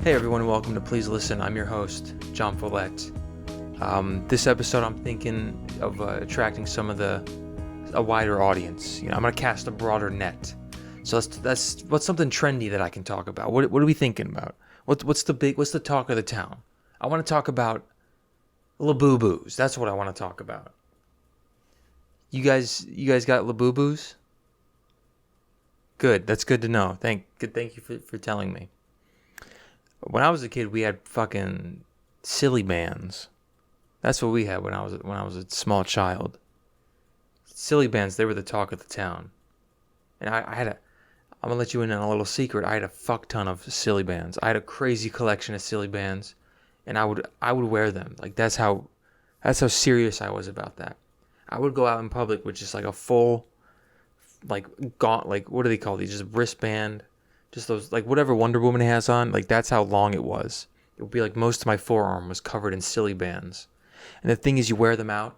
Hey everyone, welcome to Please Listen. I'm your host, John Follett. This episode, I'm thinking of attracting a wider audience. I'm gonna cast a broader net. So that's what's something trendy that I can talk about. What are we thinking about? What's the talk of the town? I want to talk about Labubu's. That's what I want to talk about. You guys got Labubu's? Good. That's good to know. Thank you for telling me. When I was a kid, we had fucking silly bands. That's what we had when I was a small child. Silly bands, they were the talk of the town. And I'm gonna let you in on a little secret. I had a fuck ton of silly bands. I had a crazy collection of silly bands, and I would wear them. Like that's how serious I was about that. I would go out in public with just like a full, like what do they call these? Just wristband. Just those, like whatever Wonder Woman has on, like that's how long it was. It would be like most of my forearm was covered in silly bands. And the thing is, you wear them out,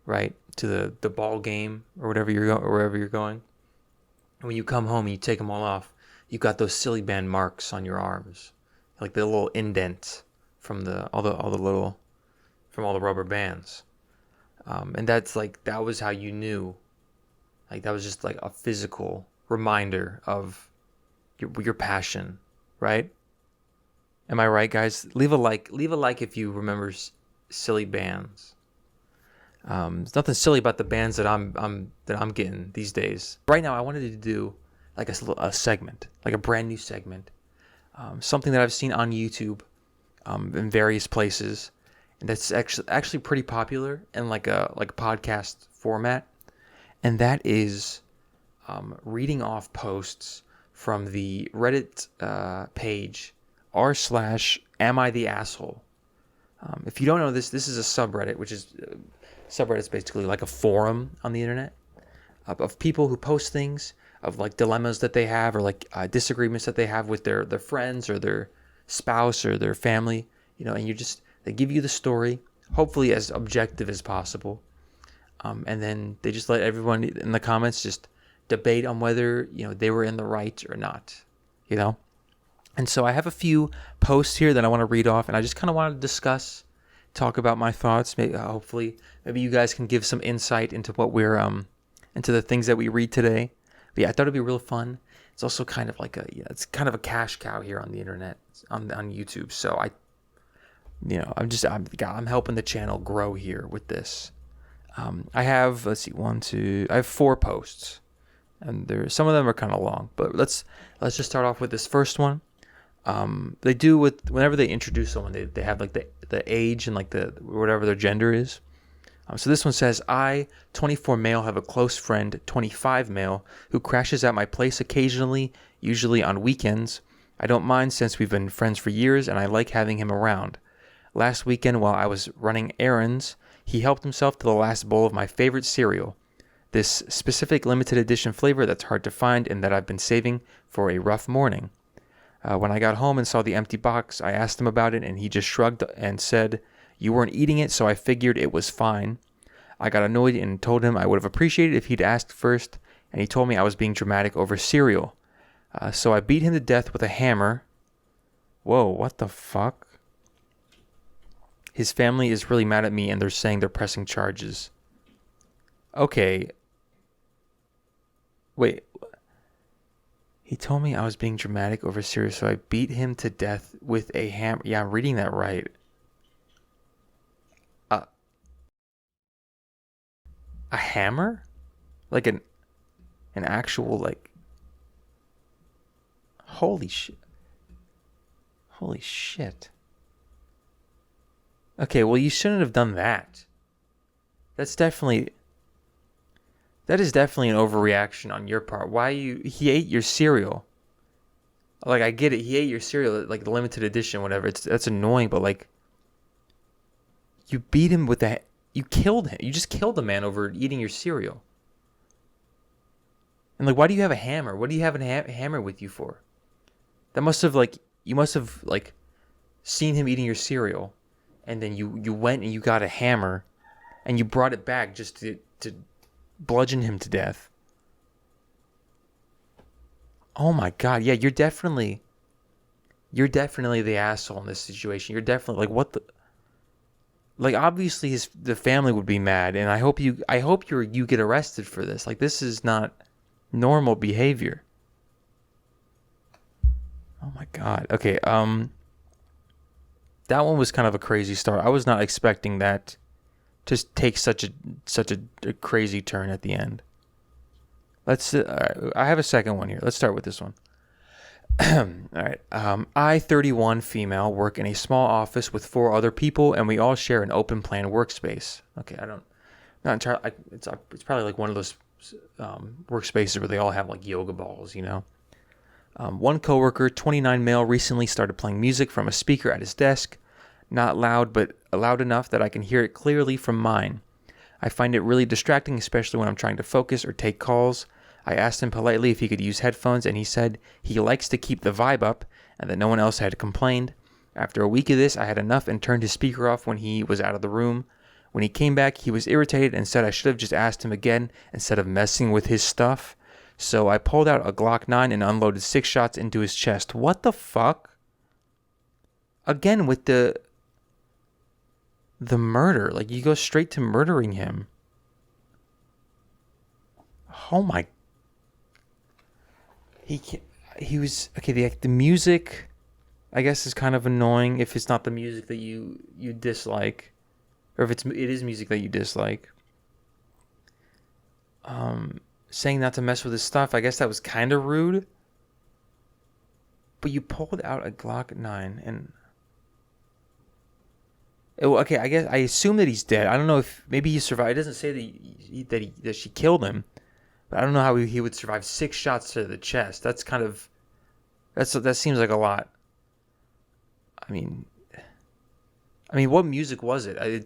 right, to the ball game or wherever you're going. And when you come home and you take them all off, you got those silly band marks on your arms, like the little indent from all the rubber bands. And that was how you knew, like that was just like a physical reminder of your passion, right? Am I right, guys? Leave a like if you remember silly bands. There's nothing silly about the bands that I'm getting these days. Right now, I wanted to do like a segment, like a brand new segment, something that I've seen on YouTube, in various places, and that's actually pretty popular in like a podcast format, and that is reading off posts from the Reddit page r/am I the asshole. If you don't know this is a subreddit, which is subreddit's basically like a forum on the internet of people who post things of like dilemmas that they have or like disagreements that they have with their friends or their spouse or their family, and they give you the story, hopefully as objective as possible, and then they just let everyone in the comments just debate on whether they were in the right or not, and so I have a few posts here that I want to read off, and I just kind of want to talk about my thoughts. Maybe hopefully you guys can give some insight into what we're into the things that we read today. But yeah, I thought it'd be real fun. It's also kind of like it's kind of a cash cow here on the internet, on YouTube. So I'm helping the channel grow here with this. I have I have 4 posts. And some of them are kind of long, but let's just start off with this first one. They do whenever they introduce someone, they have like the age and like the whatever their gender is. So this one says, I, 24 male, have a close friend, 25 male, who crashes at my place occasionally, usually on weekends. I don't mind since we've been friends for years, and I like having him around. Last weekend, while I was running errands, he helped himself to the last bowl of my favorite cereal. This specific limited edition flavor that's hard to find and that I've been saving for a rough morning. When I got home and saw the empty box, I asked him about it and he just shrugged and said, "You weren't eating it, so I figured it was fine." I got annoyed and told him I would have appreciated if he'd asked first, and he told me I was being dramatic over cereal. So I beat him to death with a hammer. Whoa, what the fuck? His family is really mad at me and they're saying they're pressing charges. Okay. Wait. He told me I was being dramatic over cereal, so I beat him to death with a hammer. Yeah, I'm reading that right. A hammer? Like an actual, like... Holy shit. Holy shit. Okay, well, you shouldn't have done that. That is definitely an overreaction on your part. He ate your cereal. Like, I get it. He ate your cereal, like the limited edition, whatever. That's annoying, but like, you beat him with that. You killed him. You just killed a man over eating your cereal. And like, why do you have a hammer? What do you have a hammer with you for? You must have seen him eating your cereal, and then you went and you got a hammer, and you brought it back just to bludgeon him to death. Oh my God. Yeah, you're definitely you're definitely the asshole in this situation. You're definitely like, what the, like, obviously the family would be mad, and I hope you get arrested for this. Like, this is not normal behavior. Oh my God. Okay, that one was kind of a crazy start. I was not expecting that to take such a crazy turn at the end. I have a second one here. Let's start with this one. All right. I, 31, female, work in a small office with 4 other people, and we all share an open plan workspace. Okay, not entirely. It's probably like one of those workspaces where they all have like yoga balls, you know. One coworker, 29 male, recently started playing music from a speaker at his desk. Not loud, but loud enough that I can hear it clearly from mine. I find it really distracting, especially when I'm trying to focus or take calls. I asked him politely if he could use headphones, and he said he likes to keep the vibe up and that no one else had complained. After a week of this, I had enough and turned his speaker off when he was out of the room. When he came back, he was irritated and said I should have just asked him again instead of messing with his stuff. So I pulled out a Glock 9 and unloaded 6 shots into his chest. What the fuck? Again, with the murder. Like, you go straight to murdering him. Oh my. He was okay. The music, I guess, is kind of annoying if it's not the music that you dislike, or if it is music that you dislike. Saying not to mess with his stuff, I guess that was kind of rude. But you pulled out a Glock 9 and. Okay, I guess I assume that he's dead. I don't know if maybe he survived. It doesn't say that she killed him. But I don't know how he would survive 6 shots to the chest. That seems like a lot. I mean, what music was it? I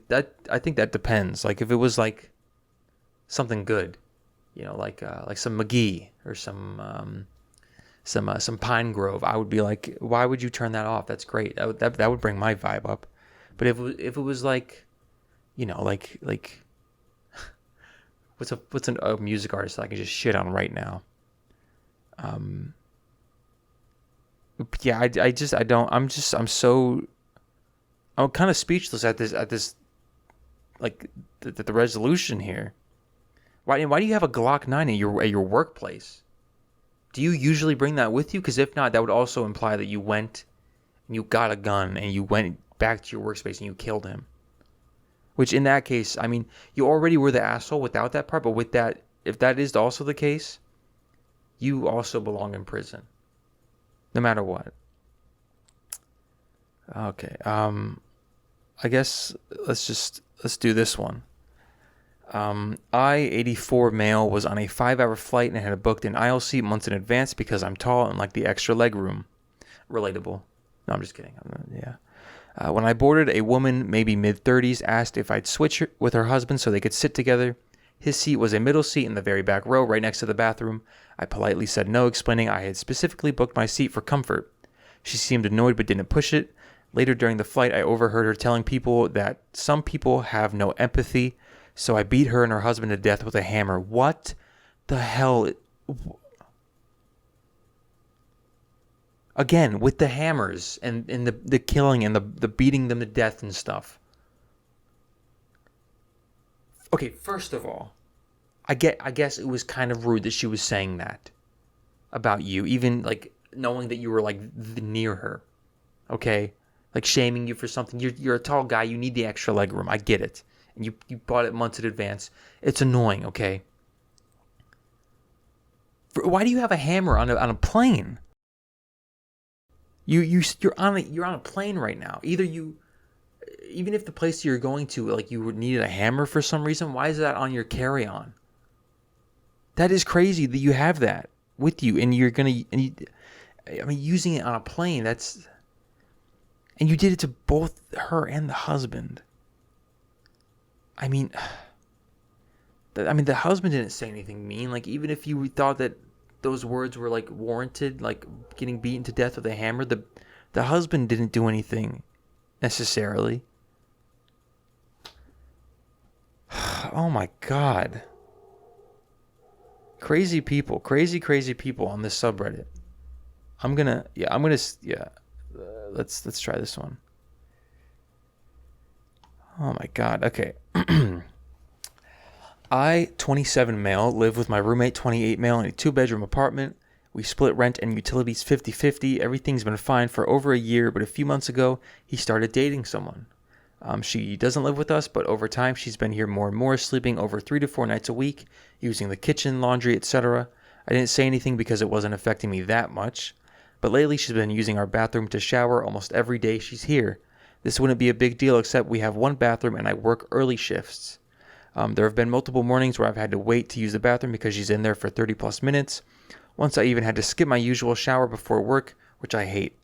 think that depends. Like, if it was like something good, you know, like some McGee or some Pine Grove, I would be like, why would you turn that off? That's great. That would bring my vibe up. But if it was like, you know, like what's a music artist that I can just shit on right now? Yeah, I'm kind of speechless at this like the resolution here. Why do you have a Glock 9 at your workplace? Do you usually bring that with you? Because if not, that would also imply that you went and you got a gun and you went back to your workspace and you killed him. Which in that case, I mean, you already were the asshole without that part, but with that, if that is also the case, you also belong in prison. No matter what. Okay, I guess let's do this one. I, 84 male, was on a 5-hour flight and had booked an aisle seat months in advance because I'm tall and like the extra leg room. Relatable. No, I'm just kidding. When I boarded, a woman, maybe mid-30s, asked if I'd switch with her husband so they could sit together. His seat was a middle seat in the very back row, right next to the bathroom. I politely said no, explaining I had specifically booked my seat for comfort. She seemed annoyed but didn't push it. Later during the flight, I overheard her telling people that some people have no empathy, so I beat her and her husband to death with a hammer. What the hell? Again, with the hammers and the killing and the beating them to death and stuff. Okay, first of all, I guess it was kind of rude that she was saying that about you, even like knowing that you were like near her. Okay? Like shaming you for something. You're a tall guy, you need the extra leg room. I get it. And you bought it months in advance. It's annoying, okay? Why do you have a hammer on a plane? You're on a plane right now. Even if the place you're going to, like, you would needed a hammer for some reason, why is that on your carry-on? That is crazy that you have that with you, and using it on a plane. And you did it to both her and the husband. I mean, the husband didn't say anything mean. Like, even if you thought that those words were like warranted, like getting beaten to death with a hammer, the husband didn't do anything necessarily. Oh my God. Crazy people on this subreddit. let's try this one. Oh my God. Okay. I, 27 male, live with my roommate, 28 male, in a 2-bedroom apartment. We split rent and utilities 50-50. Everything's been fine for over a year, but a few months ago, he started dating someone. She doesn't live with us, but over time, she's been here more and more, sleeping over 3 to 4 nights a week, using the kitchen, laundry, etc. I didn't say anything because it wasn't affecting me that much, but lately she's been using our bathroom to shower almost every day she's here. This wouldn't be a big deal except we have one bathroom and I work early shifts. There have been multiple mornings where I've had to wait to use the bathroom because she's in there for 30 plus minutes. Once I even had to skip my usual shower before work, which I hate.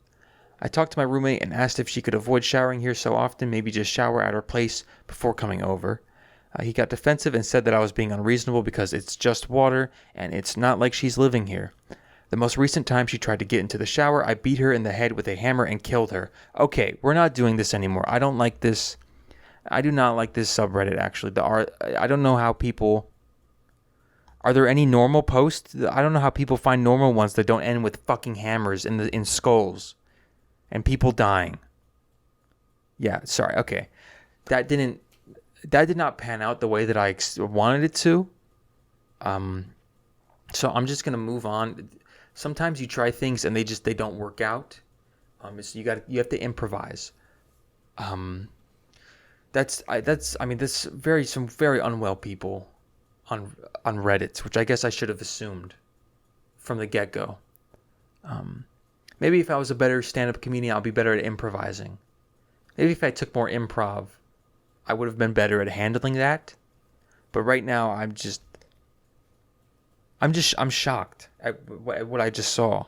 I talked to my roommate and asked if she could avoid showering here so often, maybe just shower at her place before coming over. He got defensive and said that I was being unreasonable because it's just water and it's not like she's living here. The most recent time she tried to get into the shower, I beat her in the head with a hammer and killed her. Okay, we're not doing this anymore. I don't like this. I do not like this subreddit, actually. I don't know how people... Are there any normal posts? I don't know how people find normal ones that don't end with fucking hammers in skulls and people dying. Yeah, sorry. Okay. That did not pan out the way that I wanted it to. So I'm just going to move on. Sometimes you try things and they don't work out. So you have to improvise. There's some very unwell people on Reddit, which I guess I should have assumed from the get-go. Maybe if I was a better stand-up comedian, I'll be better at improvising. Maybe if I took more improv, I would have been better at handling that. But right now, I'm shocked at what I just saw.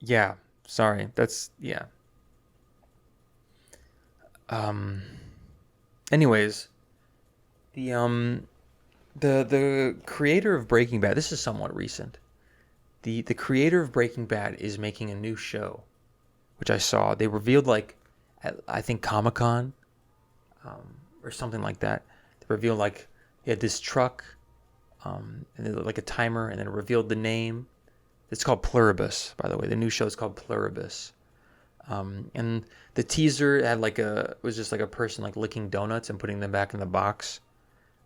Yeah, sorry. Yeah. Anyways, the creator of Breaking Bad, this is somewhat recent. The creator of Breaking Bad is making a new show, which I saw. They revealed at, I think, Comic-Con, or something like that. They revealed he had this truck, and then a timer, and then it revealed the name. It's called Pluribus, by the way. The new show is called Pluribus. And the teaser had was just a person licking donuts and putting them back in the box.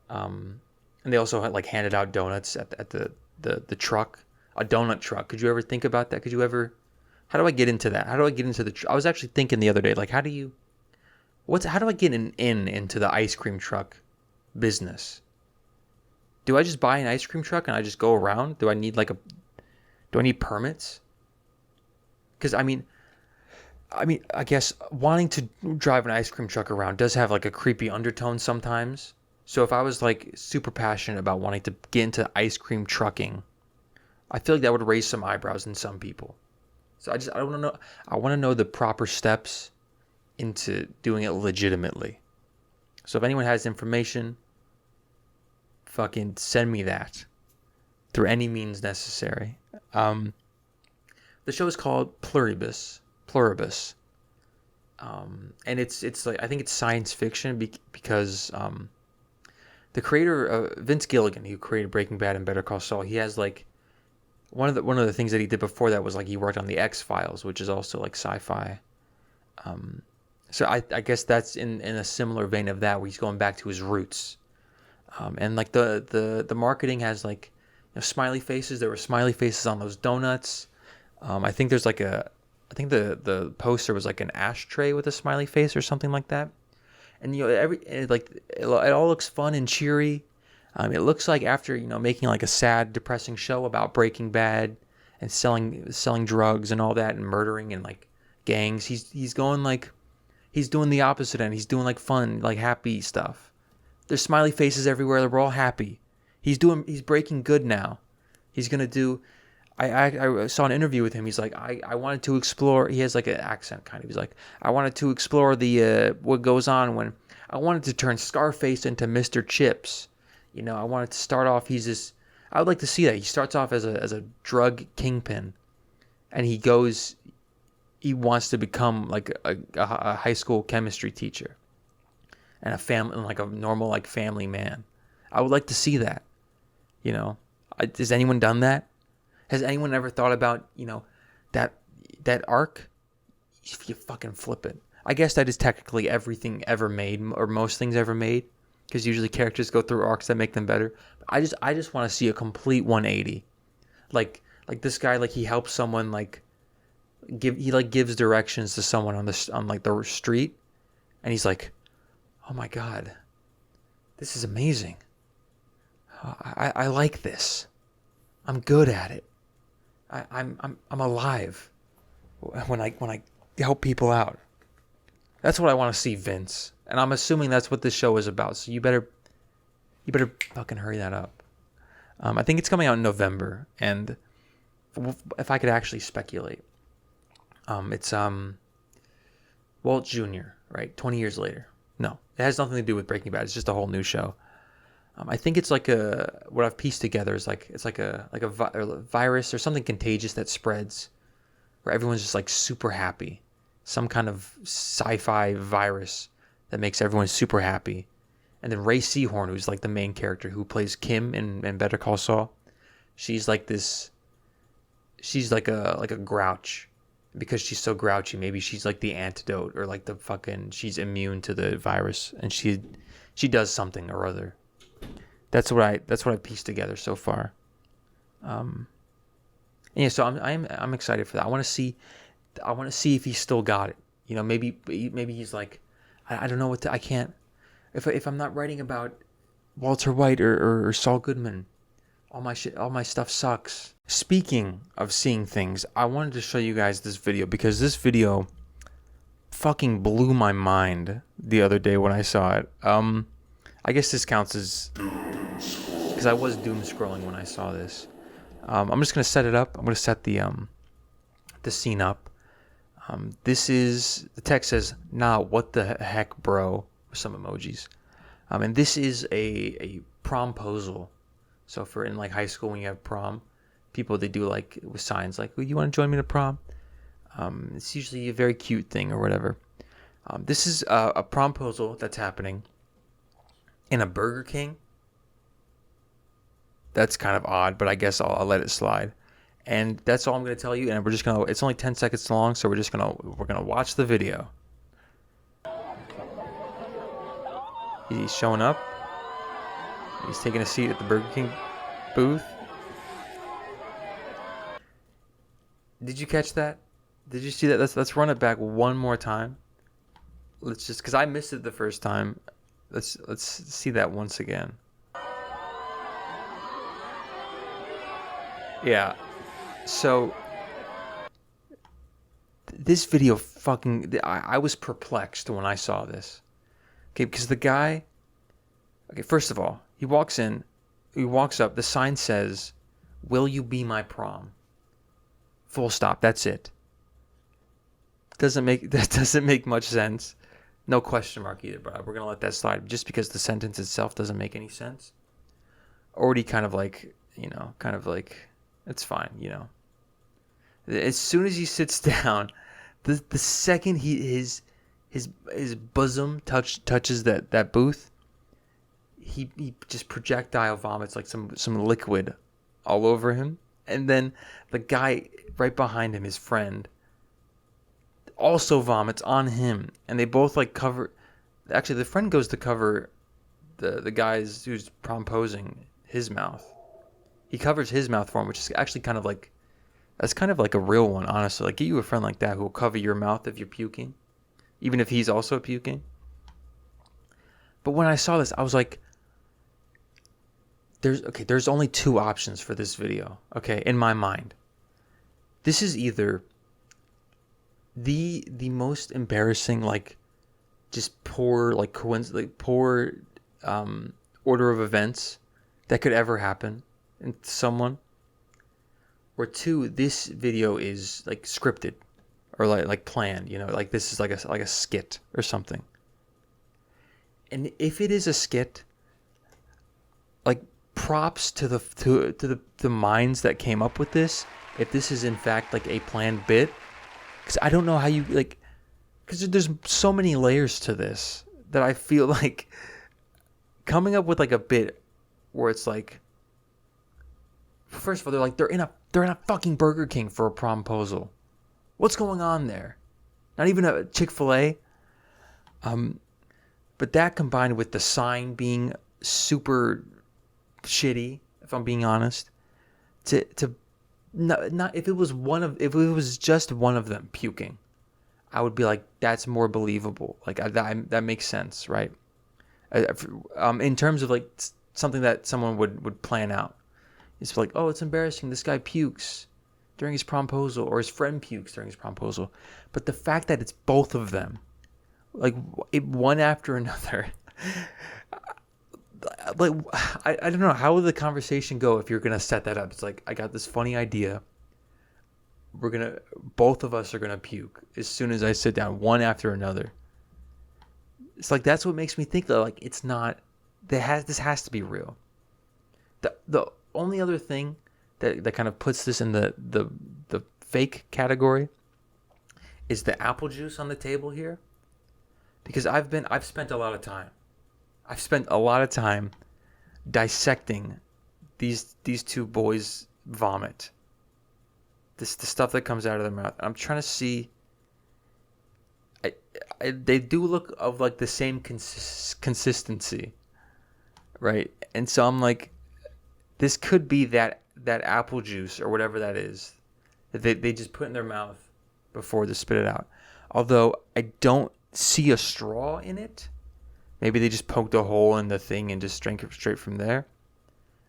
And they also had handed out donuts at the truck, a donut truck. Could you ever think about that? How do I get into that? How do I get into I was actually thinking the other day, how do I get into the ice cream truck business? Do I just buy an ice cream truck and I just go around? Do I need permits? Because I guess wanting to drive an ice cream truck around does have a creepy undertone sometimes. So if I was super passionate about wanting to get into ice cream trucking, I feel like that would raise some eyebrows in some people. So I want to know. I want to know the proper steps into doing it legitimately. So if anyone has information, fucking send me that through any means necessary. The show is called Pluribus. And it's I think it's science fiction because the creator Vince Gilligan, who created Breaking Bad and Better Call Saul, he has one of the things that he did before that was he worked on the X-Files, which is also sci-fi. So I guess that's in a similar vein of that, where he's going back to his roots. And the marketing has smiley faces. There were smiley faces on those donuts. I think there's I think the poster was an ashtray with a smiley face or something like that. And it all looks fun and cheery. It looks like after making a sad, depressing show about Breaking Bad and selling drugs and all that and murdering and gangs, he's going he's doing the opposite end. He's doing fun, happy stuff. There's smiley faces everywhere. We're all happy. He's breaking good now. He's gonna do. I saw an interview with him. He's I wanted to explore. He has an accent kind of. He's I wanted to explore the what goes on when I wanted to turn Scarface into Mr. Chips. I wanted to start off. I would like to see that. He starts off as a drug kingpin, and he wants to become a high school chemistry teacher, and a normal family man. I would like to see that. Has anyone done that? Has anyone ever thought about, that arc? If you fucking flip it. I guess that is technically everything ever made, or most things ever made, because usually characters go through arcs that make them better. But I just want to see a complete 180. Like this guy, like he helps someone, like gives directions to someone on the street, and he's like, "Oh my god, this is amazing. I like this. I'm good at it. I'm alive when I help people out." That's what I want to see, Vince. And I'm assuming that's what this show is about. So you better fucking hurry that up. I think it's coming out in November, and if I could actually speculate, it's Walt Jr., right? 20 years later. No, it has nothing to do with Breaking Bad. It's just a whole new show. I think it's like what I've pieced together is it's like a virus or something contagious that spreads, where everyone's just like super happy. Some kind of sci-fi virus that makes everyone super happy. And then Ray Seahorn, who's like the main character who plays Kim in Better Call Saul, she's like a grouch. Because she's so grouchy, maybe she's like the antidote, or like she's immune to the virus, and she does something or other. That's what I pieced together so far. Yeah, so I'm excited for that. I want to see if he still got it. Maybe he's like, I don't know what I can't. If I'm not writing about Walter White or Saul Goodman, all my stuff sucks. Speaking of seeing things, I wanted to show you guys this video, because this video fucking blew my mind the other day when I saw it. I guess this counts as, because I was doom scrolling when I saw this. I'm just gonna set it up. I'm gonna set the scene up. This is, the text says, "Nah, what the heck, bro?" with some emojis. And this is a promposal. So for in like high school, when you have prom, people, they do like with signs like, "You want to join me to prom?" It's usually a very cute thing or whatever. This is a promposal that's happening in a Burger King. That's kind of odd, but I guess I'll let it slide. And that's all I'm going to tell you. And we're just going to, it's only 10 seconds long, so we're going to watch the video. He's showing up. He's taking a seat at the Burger King booth. Did you catch that? Did you see that? Let's run it back one more time. Let's just, because I missed it the first time. Let's see that once again. Yeah. So this video fucking, I was perplexed when I saw this. Okay, because the guy, okay, first of all, he walks up, the sign says, "Will you be my prom?" Full stop, that's it. That doesn't make much sense. No question mark either, but we're going to let that slide just because the sentence itself doesn't make any sense. Already kind of like, it's fine, As soon as he sits down, the second his bosom touches that booth, he just projectile vomits like some liquid all over him. And then the guy right behind him, his friend, also vomits on him, and they both like cover. Actually, the friend goes to cover the guy's who's promposing his mouth. He covers his mouth for him, which is actually kind of like, that's kind of like a real one, honestly. Like, get you a friend like that who will cover your mouth if you're puking, even if he's also puking. But when I saw this, I was like, there's only two options for this video, okay, in my mind. This is either the most embarrassing, like, just poor, like, poor order of events that could ever happen in someone, or two, this video is like scripted or like planned, like this is like a skit or something. And if it is a skit, like, props to the minds that came up with this. If this is in fact like a planned bit, because I don't know how you like, because there's so many layers to this that I feel like coming up with like a bit where it's like First of all, they're in a fucking Burger King for a promposal. What's going on there? Not even a Chick-fil-A. But that combined with the sign being super shitty, if I'm being honest, not if it was just one of them puking, I would be like, that's more believable. Like that makes sense, right? In terms of like something that someone would plan out, it's like, oh, it's embarrassing. This guy pukes during his promposal, or his friend pukes during his promposal. But the fact that it's both of them, like one after another, like I don't know, how would the conversation go if you're gonna set that up? It's like, I got this funny idea. Both of us are gonna puke as soon as I sit down, one after another. It's like, that's what makes me think that, like, it's not. This has to be real. The only other thing that kind of puts this in the fake category is the apple juice on the table here, because I've spent a lot of time dissecting these two boys' vomit. The stuff that comes out of their mouth. I'm trying to see. They do look of like the same consistency, right? And so I'm like, this could be that apple juice or whatever that is that they just put in their mouth before they spit it out. Although I don't see a straw in it. Maybe they just poked a hole in the thing and just drank it straight from there.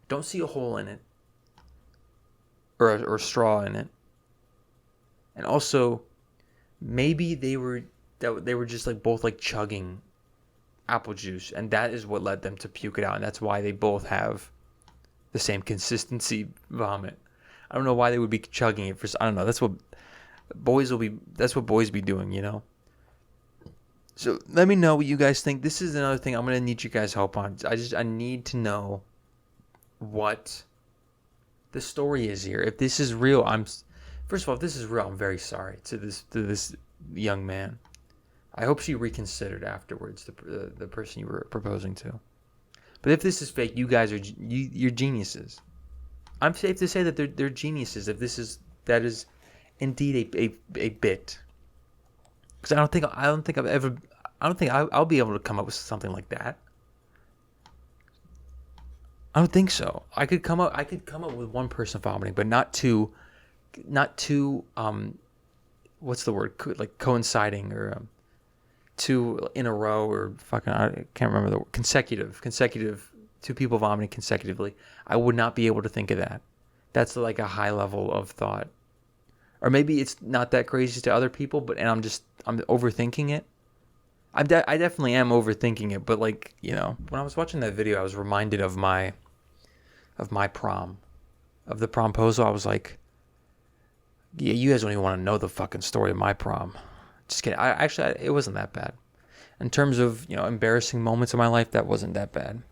Don't see a hole in it or a straw in it. And also, maybe they were just like both like chugging apple juice, and that is what led them to puke it out, and that's why they both have the same consistency vomit. I don't know why they would be chugging it I don't know. That's what boys be doing, you know. So let me know what you guys think. This is another thing I'm gonna need you guys' help on. I need to know what the story is here. If this is real, first of all, if this is real, I'm very sorry to this young man. I hope she reconsidered afterwards, the person you were proposing to. But if this is fake, you guys you're geniuses. I'm safe to say that they're geniuses. If that is indeed a bit, because I don't think I'll be able to come up with something like that. I don't think so. I could come up with one person vomiting, but not two. What's the word? Like coinciding, or two in a row, or fucking, I can't remember the word. Consecutive, two people vomiting consecutively. I would not be able to think of that. That's like a high level of thought. Or maybe it's not that crazy to other people, and I'm overthinking it. I definitely am overthinking it, but like, you know, when I was watching that video, I was reminded of my prom, of the promposal. I was like, yeah, you guys don't even want to know the fucking story of my prom. Just kidding. It wasn't that bad. In terms of, you know, embarrassing moments in my life, that wasn't that bad.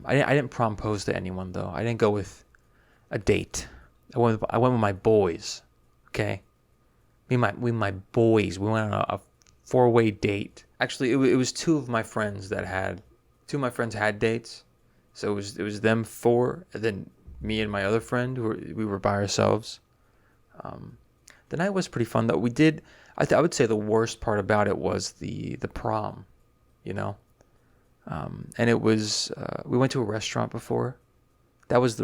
I didn't propose to anyone though. I didn't go with a date. I went with my boys. Okay, me and my boys. We went on a 4-way date. Actually, it was two of my friends had dates. So it was them 4, and then me and my other friend, we were by ourselves. The night was pretty fun though. We did. I would say the worst part about it was the prom, you know. And it was we went to a restaurant before. That was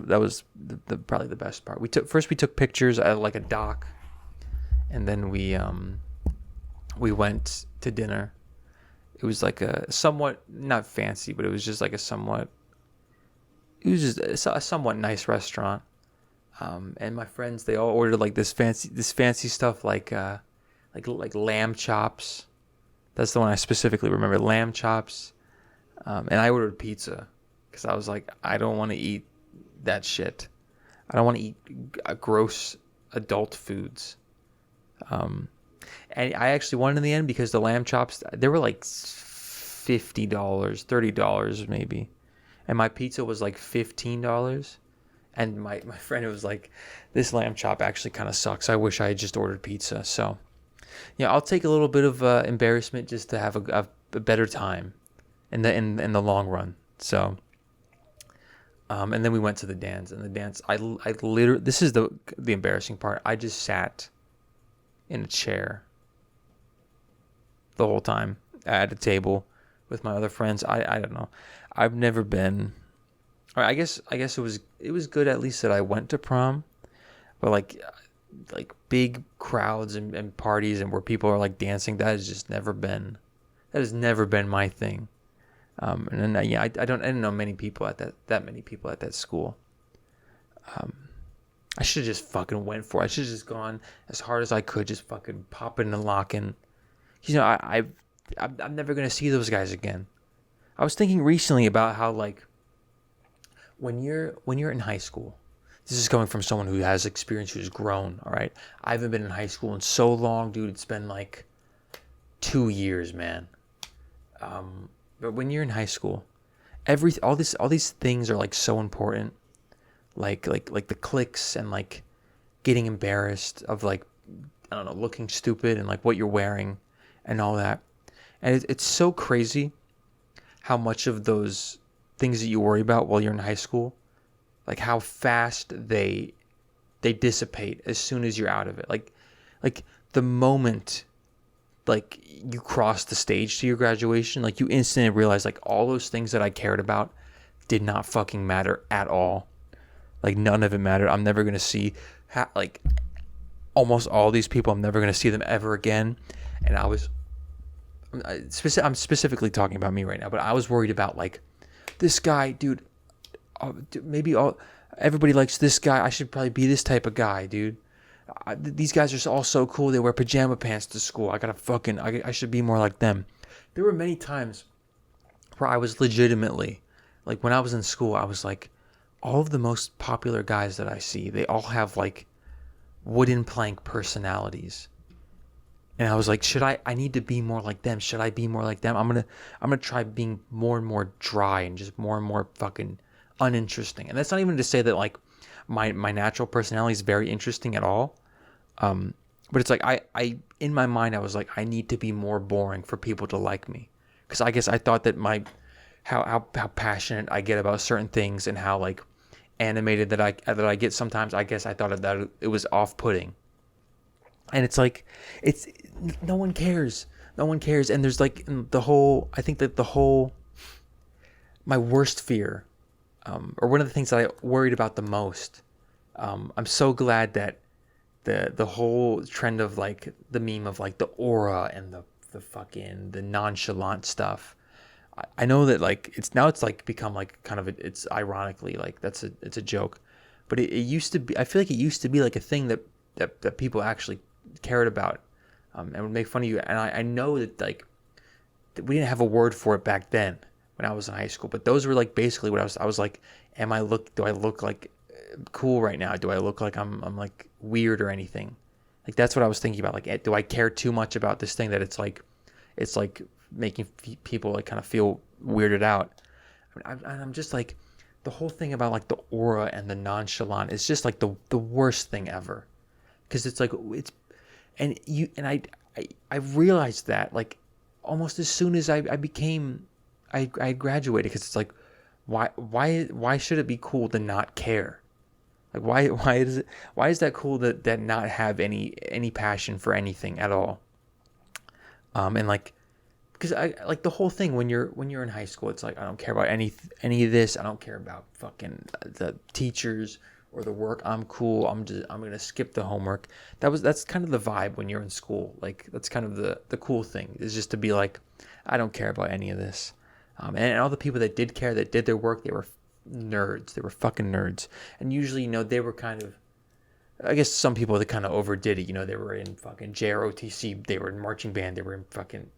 probably the best part. We took pictures at like a dock, and then we went to dinner. It was like a somewhat, not fancy, but it was just like a somewhat nice restaurant. And my friends, they all ordered like this fancy stuff, like lamb chops. That's the one I specifically remember, lamb chops. And I ordered pizza because I was like, I don't want to eat that shit. I don't want to eat gross adult foods. And I actually won in the end because the lamb chops, they were like $50, $30 maybe. And my pizza was like $15. And my friend was like, this lamb chop actually kind of sucks. I wish I had just ordered pizza. So, yeah, I'll take a little bit of embarrassment just to have a better time in the long run. So, And then we went to the dance, and the dance, I literally, this is the embarrassing part. I just sat in a chair the whole time at a table with my other friends. I don't know. I've never been, or I guess it was good at least that I went to prom, but like big crowds and parties and where people are like dancing, that has never been my thing. And then yeah, I didn't know many people at that many people at that school. I should have just fucking went for it. I should have just gone as hard as I could, just fucking popping and locking. You know, I'm never gonna see those guys again. I was thinking recently about how like when you're in high school, this is coming from someone who has experience, who's grown. All right, I haven't been in high school in so long, dude. It's been like 2 years, man. But when you're in high school, all these things are like so important, like the cliques and like getting embarrassed of like, I don't know, looking stupid and like what you're wearing and all that. And it's so crazy how much of those things that you worry about while you're in high school, like how fast they dissipate as soon as you're out of it. Like the moment like you cross the stage to your graduation, like you instantly realize like all those things that I cared about did not fucking matter at all. Like none of it mattered. I'm never gonna see like almost all these people. I'm never gonna see them ever again. And I'm specifically talking about me right now, but I was worried about like this guy, dude. Maybe everybody likes this guy. I should probably be this type of guy, dude. These guys are all so cool. They wear pajama pants to school. I should be more like them. There were many times where I was legitimately, like when I was in school, I was like, all of the most popular guys that I see, they all have like wooden plank personalities. And I was like, I need to be more like them. Should I be more like them? I'm gonna try being more and more dry and just more and more fucking uninteresting. And that's not even to say that like my natural personality is very interesting at all. But it's like I in my mind I was like, I need to be more boring for people to like me, because I guess I thought that how passionate I get about certain things and how like animated that I get sometimes, I guess I thought that it was off-putting. And it's like no one cares, and there's like I think that the whole, my worst fear, or one of the things that I worried about the most. I'm so glad that the whole trend of like the meme of like the aura and the fucking the nonchalant stuff. I know that like it's like become like kind of it's ironically like it's a joke, but it used to be. I feel like it used to be like a thing that people actually cared about, and would make fun of you. And I know that like that we didn't have a word for it back then when I was in high school, but those were like basically what I was like, do I look like cool right now? Do I look like I'm like weird or anything? Like that's what I was thinking about. Like, do I care too much about this thing that it's like making people like kind of feel weirded out? I'm just like, the whole thing about like the aura and the nonchalant is just like the worst thing ever, because it's like I realized that like almost as soon as I graduated, because it's like, why should it be cool to not care? Like why is that cool that not have any passion for anything at all? And like, because I like the whole thing when you're in high school, it's like, I don't care about any of this. I don't care about fucking the teachers or the work. I'm cool. I'm gonna skip the homework. That's kind of the vibe when you're in school. Like that's kind of the cool thing, is just to be like, I don't care about any of this. And all the people that did care, that did their work, they were nerds. They were fucking nerds. And usually, they were kind of, I guess some people that kind of overdid it. They were in fucking JROTC. They were in marching band. They were in fucking.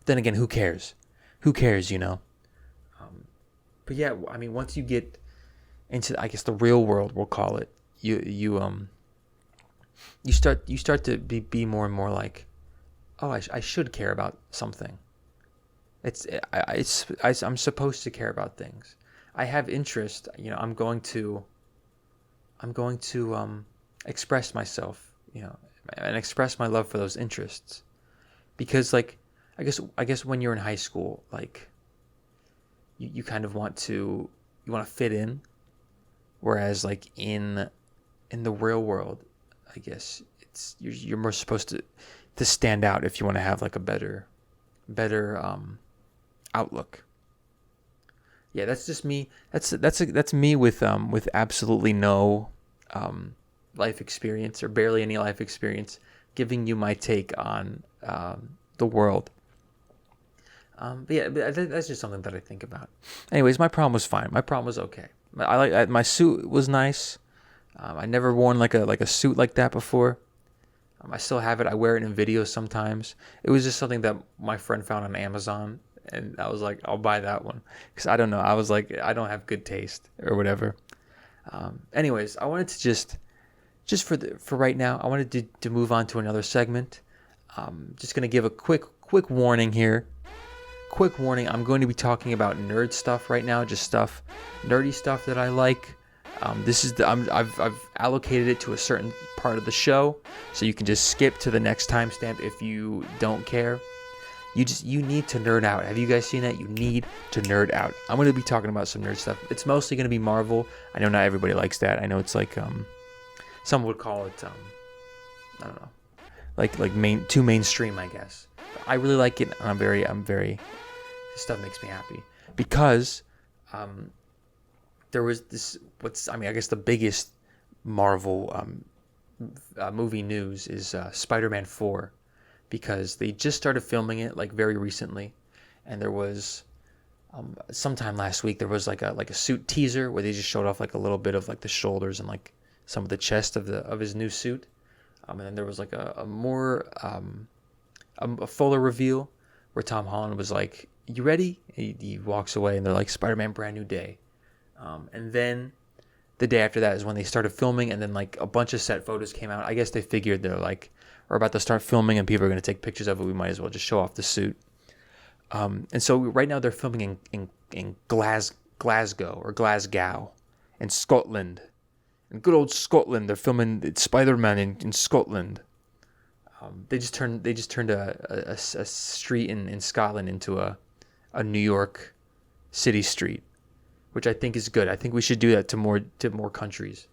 Then again, who cares? Who cares? But yeah, I mean, once you get into, I guess, the real world, we'll call it, you start to be more and more like, oh, I should care about something. I'm supposed to care about things. I have interest. I'm going to express myself. And express my love for those interests, because like, I guess when you're in high school, like you kind of want to fit in, whereas like in the real world, I guess you're more supposed to stand out if you want to have like a better outlook. Yeah, that's just me. That's me with absolutely no life experience or barely any life experience, giving you my take on the world. But yeah, that's just something that I think about. Anyways, my prom was fine. My prom was okay. My suit was nice. I never worn like a suit like that before. I still have it. I wear it in videos sometimes. It was just something that my friend found on Amazon, and I was like, I'll buy that one because I don't know. I was like, I don't have good taste or whatever. Anyways, I wanted to just for right now, I wanted to move on to another segment. Just gonna give a quick warning here. Quick warning, I'm going to be talking about nerd stuff right now, just nerdy stuff that I like. This is I've allocated it to a certain part of the show, so you can just skip to the next timestamp if you don't care. You need to nerd out. Have you guys seen that? You need to nerd out. I'm going to be talking about some nerd stuff. It's mostly going to be Marvel. I know not everybody likes that. I know it's like some would call it I don't know, like too mainstream, I guess. But I really like it, and I'm very this stuff makes me happy because there was this I guess the biggest Marvel movie news is Spider-Man 4, because they just started filming it like very recently, and there was sometime last week there was like a suit teaser where they just showed off like a little bit of like the shoulders and like some of the chest of his new suit, and then there was like a more a fuller reveal where Tom Holland was like, "You ready?" He walks away, and they're like, "Spider-Man, brand new day." And then the day after that is when they started filming, and then like a bunch of set photos came out. I guess they figured they're like, we're about to start filming and people are going to take pictures of it. We might as well just show off the suit. And so right now they're filming in Glasgow or Glasgow in Scotland. In good old Scotland, they're filming Spider-Man in Scotland. They just turned a street in Scotland into a New York City street, which I think is good. I think we should do that to more countries.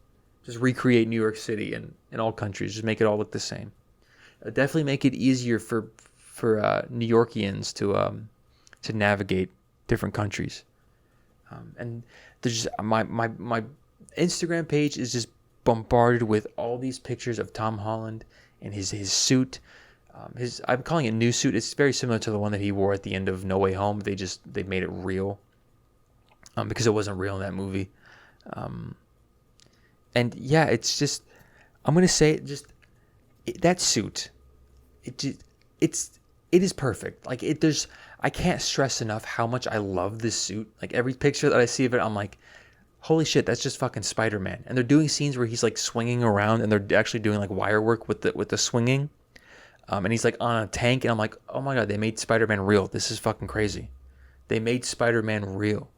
Just recreate New York City in all countries. Just make it all look the same. Definitely make it easier for New Yorkians to navigate different countries. And there's just, my Instagram page is just bombarded with all these pictures of Tom Holland and his suit. I'm calling it new suit. It's very similar to the one that he wore at the end of No Way Home. They made it real. Because it wasn't real in that movie. And yeah, it's just, I'm going to say it, just that suit, it is perfect. Like I can't stress enough how much I love this suit. Like every picture that I see of it, I'm like, holy shit, that's just fucking Spider-Man. And they're doing scenes where he's like swinging around, and they're actually doing like wire work with the swinging. And he's like on a tank, and I'm like, oh my God, they made Spider-Man real. This is fucking crazy. They made Spider-Man real.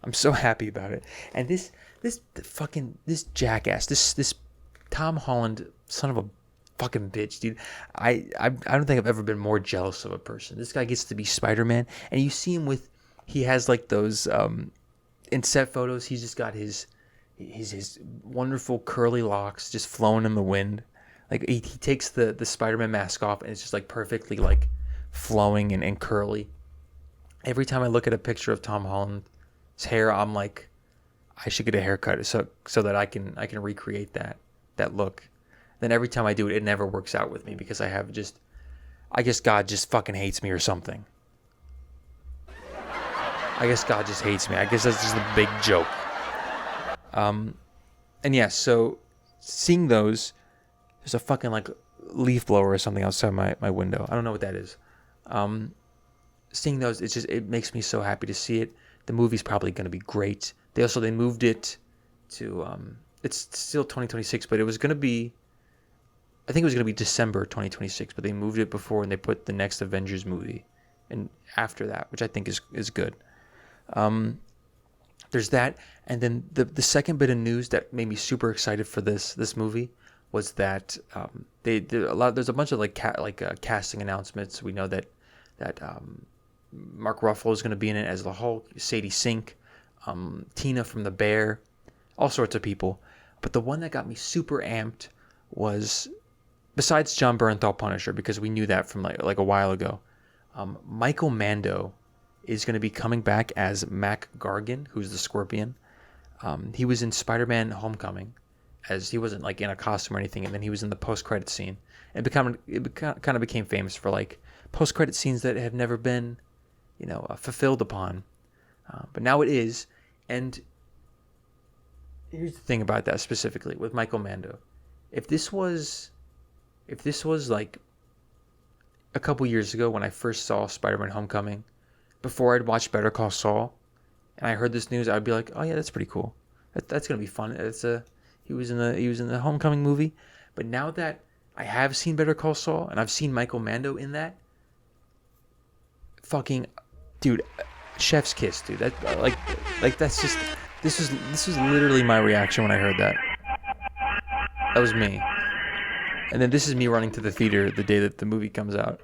I'm so happy about it. And this jackass, this Tom Holland, son of a fucking bitch, dude. I don't think I've ever been more jealous of a person. This guy gets to be Spider-Man, and you see him he has like those in set photos. He's just got his wonderful curly locks just flowing in the wind. Like he takes the Spider-Man mask off, and it's just like perfectly like flowing and curly. Every time I look at a picture of Tom Holland's hair, I'm like, I should get a haircut so that I can recreate that look. Then every time I do it, it never works out with me because I guess God just fucking hates me or something. I guess God just hates me. I guess that's just a big joke. And yeah, so seeing those, there's a fucking like leaf blower or something outside my window. I don't know what that is. Seeing those, it makes me so happy to see it. The movie's probably going to be great. They moved it to it's still 2026, but it was going to be, I think it was going to be December 2026, but they moved it before, and they put the next Avengers movie and after that, which I think is good. There's that, and then the second bit of news that made me super excited for this movie was that there's a bunch of casting announcements. We know that Mark Ruffalo is going to be in it as the Hulk, Sadie Sink, Tina from The Bear, all sorts of people. But the one that got me super amped was, besides John Bernthal Punisher, because we knew that from like a while ago, Michael Mando is going to be coming back as Mac Gargan, who's the Scorpion. He was in Spider-Man Homecoming, as he wasn't like in a costume or anything, and then he was in the post-credit scene. And kind of became famous for like post-credit scenes that have never been, fulfilled upon. But now it is. And here's the thing about that specifically with Michael Mando. If this was like a couple years ago when I first saw Spider-Man Homecoming, before I'd watched Better Call Saul, and I heard this news, I'd be like, oh yeah, that's pretty cool. That's gonna be fun. He was in the Homecoming movie. But now that I have seen Better Call Saul and I've seen Michael Mando in that, fucking dude, chef's kiss, dude. That like that's just this was literally my reaction when I heard that. That was me. And then this is me running to the theater the day that the movie comes out.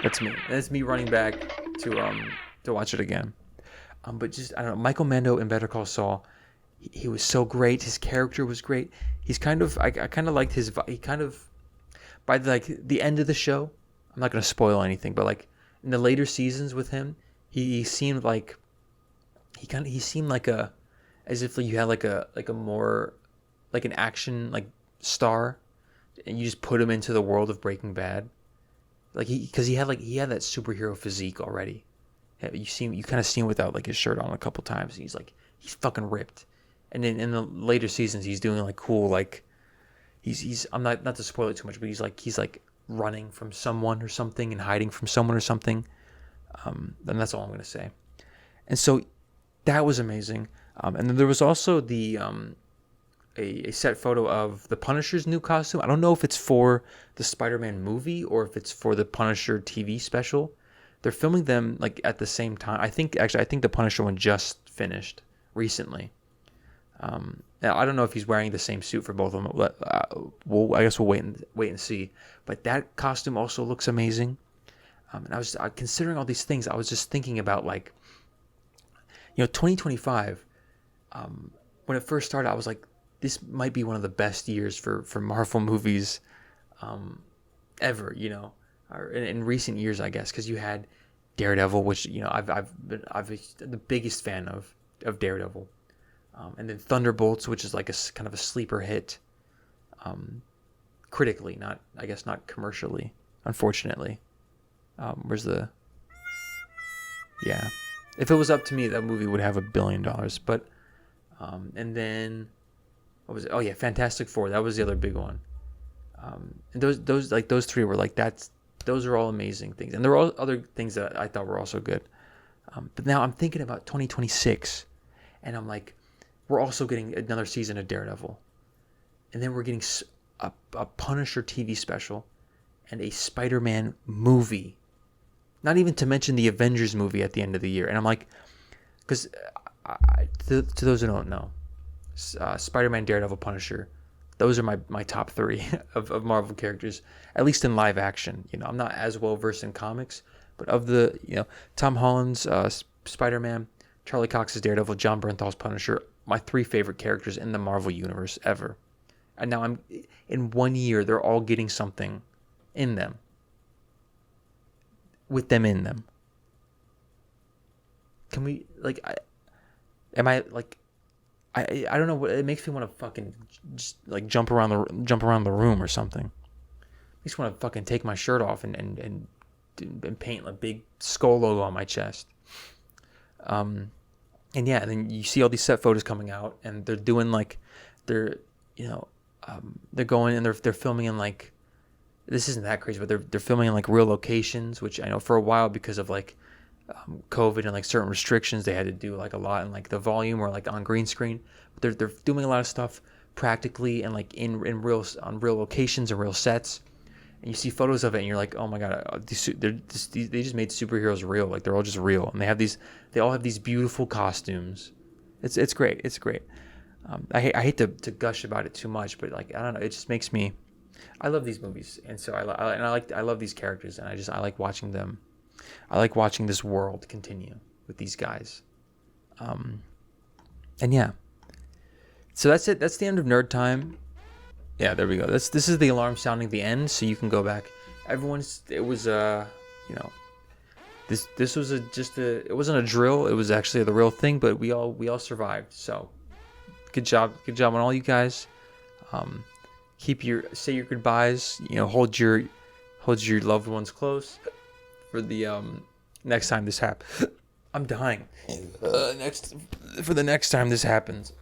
That's me. And it's me running back to watch it again. But just, I don't know, Michael Mando in Better Call Saul, he was so great. His character was great. He's kind of, I kind of liked his, he kind of, by the end of the show, I'm not going to spoil anything, but like in the later seasons with him, he seemed like, he seemed like as if you had like a more, like an action, like star, and you just put him into the world of Breaking Bad. Like because he had that superhero physique already. You kind of see him without like his shirt on a couple times. He's fucking ripped. And then in the later seasons, he's doing like cool, like he's I'm not to spoil it too much, but he's like running from someone or something and hiding from someone or something. And that's all I'm gonna say. And so that was amazing. And then there was also the a set photo of the Punisher's new costume. I don't know if it's for the Spider-Man movie or if it's for the Punisher TV special. They're filming them like at the same time. I think the Punisher one just finished recently. Now I don't know if he's wearing the same suit for both of them. I guess we'll wait and see. But that costume also looks amazing. And I was considering all these things. I was just thinking about 2025. When it first started, I was like, this might be one of the best years for Marvel movies, ever. Or in recent years, I guess, because you had Daredevil, which I've been the biggest fan of Daredevil, and then Thunderbolts, which is like a kind of a sleeper hit, critically, not commercially, unfortunately. Where's the? Yeah, if it was up to me, that movie would have $1 billion. But, and then, what was it? Oh yeah, Fantastic Four. That was the other big one. And those three were like those are all amazing things, and there were all other things that I thought were also good. But now I'm thinking about 2026, and I'm like, we're also getting another season of Daredevil, and then we're getting a Punisher TV special, and a Spider-Man movie. Not even to mention the Avengers movie at the end of the year, and I'm like, because to those who don't know, Spider-Man, Daredevil, Punisher. Those are my top three of Marvel characters, at least in live action. I'm not as well versed in comics, but of the, Tom Holland's Spider-Man, Charlie Cox's Daredevil, John Bernthal's Punisher, my three favorite characters in the Marvel universe ever. And now in 1 year, they're all getting something in them, with them in them. Can we, I don't know what it makes me want to fucking just jump around the room or something. Makes me want to fucking take my shirt off and paint a big skull logo on my chest. And then you see all these set photos coming out, and they're doing they're going and they're filming in this isn't that crazy, but they're filming in real locations, which I know for a while because of COVID and certain restrictions they had to do a lot in the volume or on green screen. But they're doing a lot of stuff practically and in real locations and real sets. And you see photos of it and you're like, oh my god, they just made superheroes real. They're all just real, and they all have these beautiful costumes. It's great. It's great. I hate to gush about it too much, but I don't know, it just makes me. I love these movies, and so I love these characters, and I like watching them. I like watching this world continue with these guys. And yeah, So that's it. That's the end of nerd time. Yeah, there we go. This is the alarm sounding the end, so you can go back. It was you know, this was it wasn't a drill. It was actually the real thing, but we all survived. So good job on all you guys. Say your goodbyes. You know, hold your loved ones close for the next time this happens. I'm dying. For the next time this happens.